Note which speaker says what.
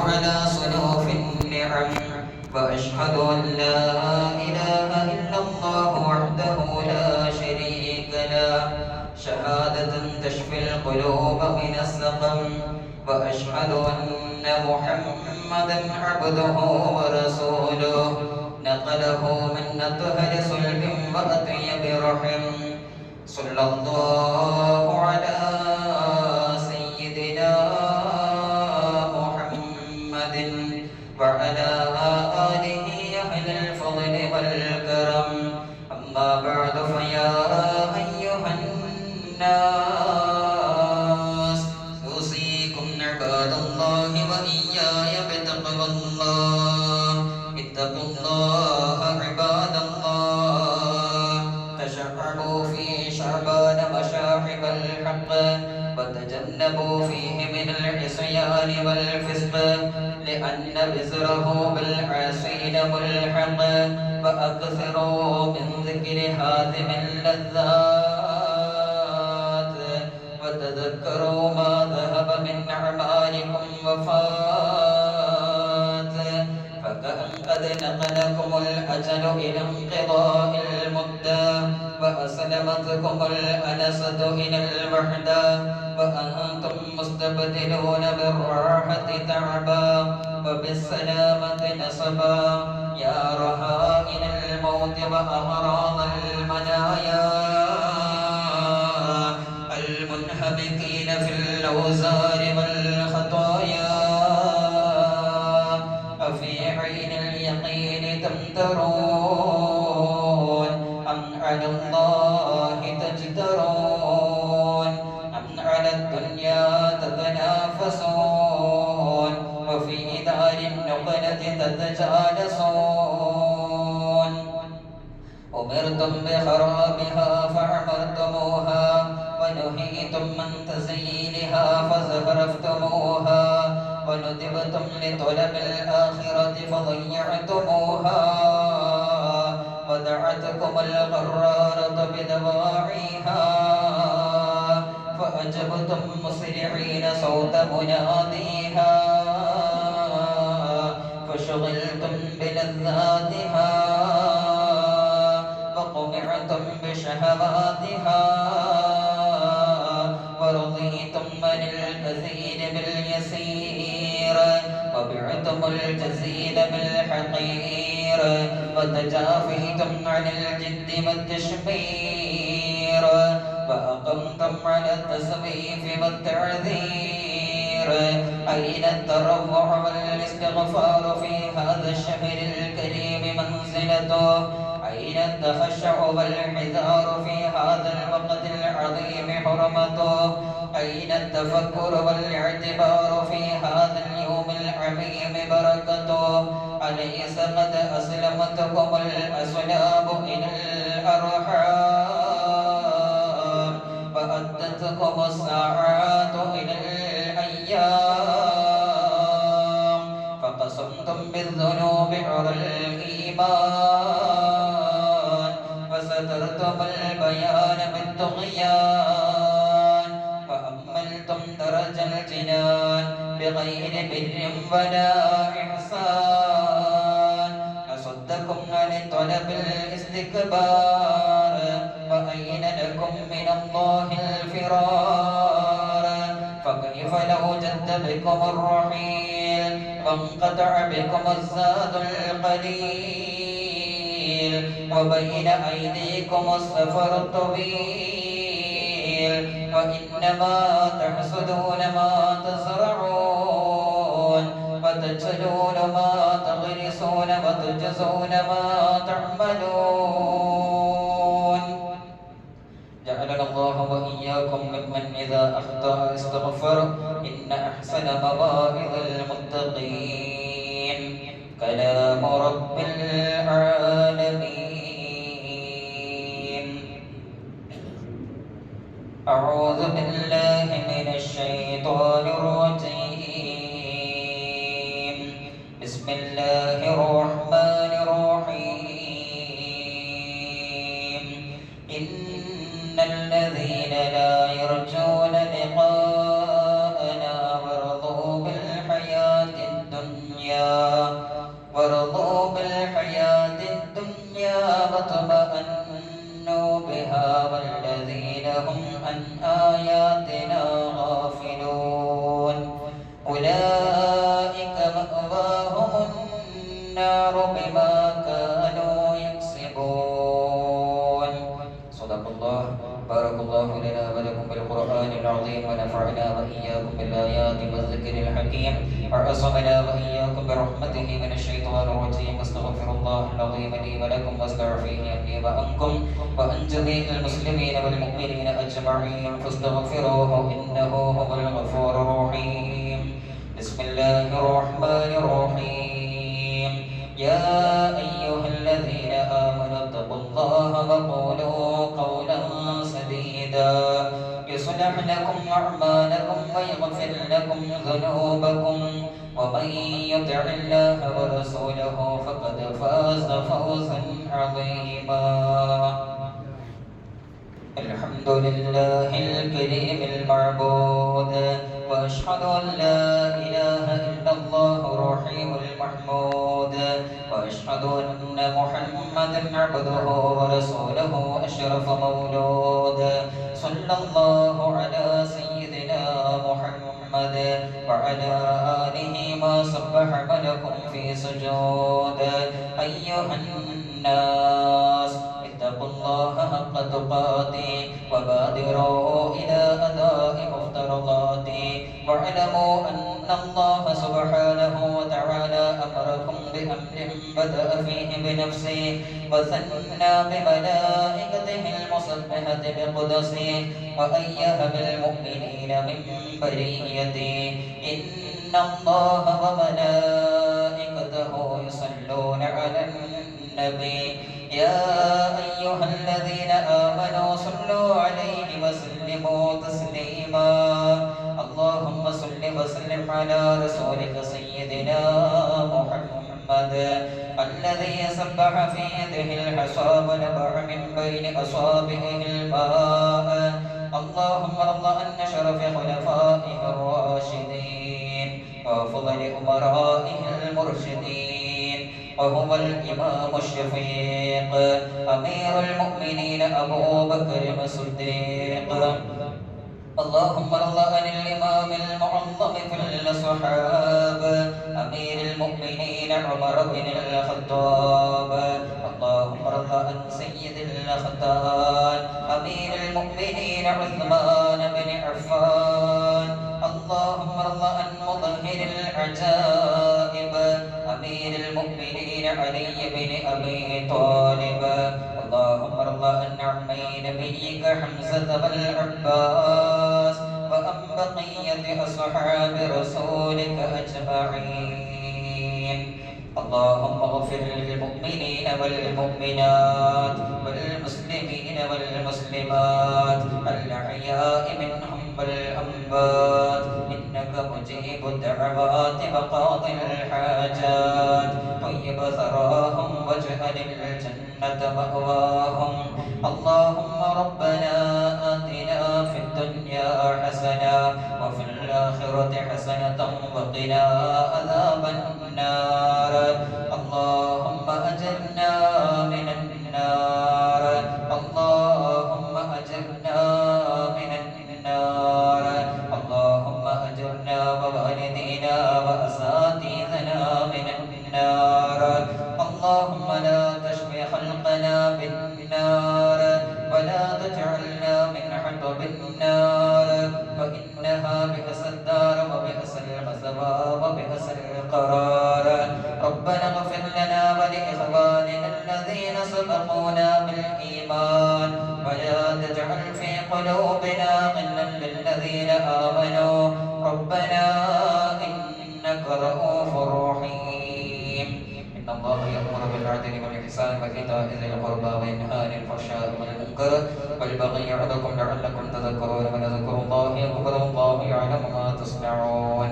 Speaker 1: على صنوف النعم وأشهد أن لا إله إلا الله وحده لا شريك له شهادة تشفي القلوب من السقم وأشهد أن محمدا عبده ورسوله نقله من أطهر صلب وأطيب رحم صلى الله على سيدنا محمد وعلى آله أهل الفضل والكرم أما بعد فيا أيها الناس أوصيكم عباد الله وإياي بتقوى الله اتقوا الله عباد الله تشعبوا في شعبان مشاعب الحق وتجنبوا فيه من العصيان والفسق لأن وزره بالعاصين ملحق وأكثروا من ذكر هادم اللذات وتذكروا ما ذهب من أعمالكم وفات فكأن قد نقلكم الأجل إلى انقضاء المدة وأسلمتكم الأنسة إلى الوحدة وأنتم مستبدلون بالراحة تعبا وبالسلامة نصبا يا رهائن الموت وأمراض المنايا المنهمكين في الأوزار والخطايا أفي عين اليقين تمترون أم على الله تجترون أم على الدنيا تتنافسون وفي دار النقلة تتجالسون أمرتم بخرابها فعمرتموها ونهيتم من تزيينها فزخرفتموها وندبتم لطلب الآخرة فضيعتموها ودعتكم الغرارة بدواعيها فأجبتم مسرعين صوت مناديها فشغلتم بلذاتها وقمعتم بشهواتها ورضيتم من الكثير باليسير وبعتم الجزيل بالحقير وتجافيتم عن الجد والتشمير وأقمتم على التسويف والتعذير أين التروع والاستغفار في هذا الشهر الكريم منزلته أين التخشع والحذار في هذا الوقت العظيم حرمته أين التفكر والاعتبار في هذا اليوم العظيم بركته أليس قد أسلمتكم الأسلاب إلى الأرحام وأدتكم الساعات إلى الأيام فقسمتم بالذنوب عرى الإيمان وسترتم البيان بالطغيان وأملتم درج الجنان بغير بر ولا إحسان أصدكم عن طلب الاستكبار وأين لكم من الله الفرار فكيف لو جد بكم الرحيل وانقطع بكم الزاد القليل وبين أيديكم السفر الطويل وإنما تحصدون ما تزرعون وتجلون ما تغرسون وتجزون ما تعملون جعلنا الله وإياكم ممن إذا أخطأ استغفر إن أحسن مواعظ المتقين كلام رب العالمين أعوذ بالله من الشيطان الرجيم بسم الله الرحمن الرحيم إن الذين لا يرجون لقاءنا ورضوا بالحياة الدنيا الدنيا ورضوا بالحياة الدنيا واطمأنوا بها والذين هم عن آياتنا غافلون أولئك مأواهم النار بما كانوا يكسبون. صدق الله. بارك الله لنا ولكم بالقرآن العظيم ونفعنا وإياكم بالآيات والذكر الحكيم وعصمنا وإياكم برحمته من الشيطان الرجيم. واستغفر الله العظيم لي ولكم واستغفروه لي وعنكم وعن جميع المسلمين والمؤمنين أجمعين فاستغفروه إنه هو الغفور الرحيم. بسم الله الرحمن الرحيم. يا أيها الذين آمنوا اتقوا الله وقولوا قولا سديدا يصلح لكم أعمالكم ويغفر لكم ذنوبكم ومن يطع الله ورسوله فقد فاز فوزا عظيما. الحمد لله الكريم المعبود وأشهد أن لا إله إلا الله الرحيم المحمود وأشهد أن محمدا عبده ورسوله أشرف مولود صلى الله على سيدنا محمد وعلى آله ما سبح ملك في سجود. أيها الناس اتقوا الله حق تقاته وبادروا إلى أداء مفترضاته واعلموا أن الله سبحانه وتعالى أمركم بأمر بدأ فيه بنفسه وثنى بملائكته المسبحة بقدسه وأيها بالمؤمنين من بريته. إن الله وملائكته يصلون على النبي يا أيها الذين آمنوا صلوا عليه وسلموا تسليما. اللهم صل وسلم على رسولك سيدنا محمد الذي سبح في يده الحصى ونبع من بين أصابعه الماء. اللهم ارض عن شرف خلفائه الراشدين وأفضل أمرائه المرشدين وهو الإمام الشفيق أمير المؤمنين أبو بكر الصديق. اللهم ارض عن الإمام المعظم في الصحابة أمير المؤمنين عمر بن الخطاب. اللهم ارض عن سيد الأخطار أمير المؤمنين عثمان بن عفان. اللهم ارض عن مظهر العجائب أمير المؤمنين علي بن أبي طالب. اللهم ارض عن عمي نبيك حمزة والعباس وعن بقية أصحاب رسولك أجمعين. اللهم اغفر للمؤمنين والمؤمنات والمسلمين والمسلمات الأحياء منهم والأموات إنك مجيب الدعوات وقاضي الحاجات. طيب ثراهم واجعل الجنة مأواهم. اللهم ربنا آتنا في الدنيا حسنة وفي الآخرة حسنة وقنا عذاب النار. اللهم أجرنا من النار. اللهم أجرنا من النار. اللهم أجرنا ووالدينا وأساتذتنا من النار. اللهم لا تشفي خلقنا بالنار ولا تجعلنا من حطب النار فإنها بئس الدار وبئس المثوى وبئس القرار. ربنا اغفر لنا ولإخواننا الذين سبقونا بالإيمان ولا تجعل في قلوبنا غلا للذين آمنوا ربنا إنك رؤوف رحيم. إن الله يأمر بالعدل والإحسان وإيتاء ذي القربى وينهى عن الفحشاء والمنكر والبغي يعظكم لعلكم تذكرون. ولذكر الله أكبر والله يعلم ما تصنعون.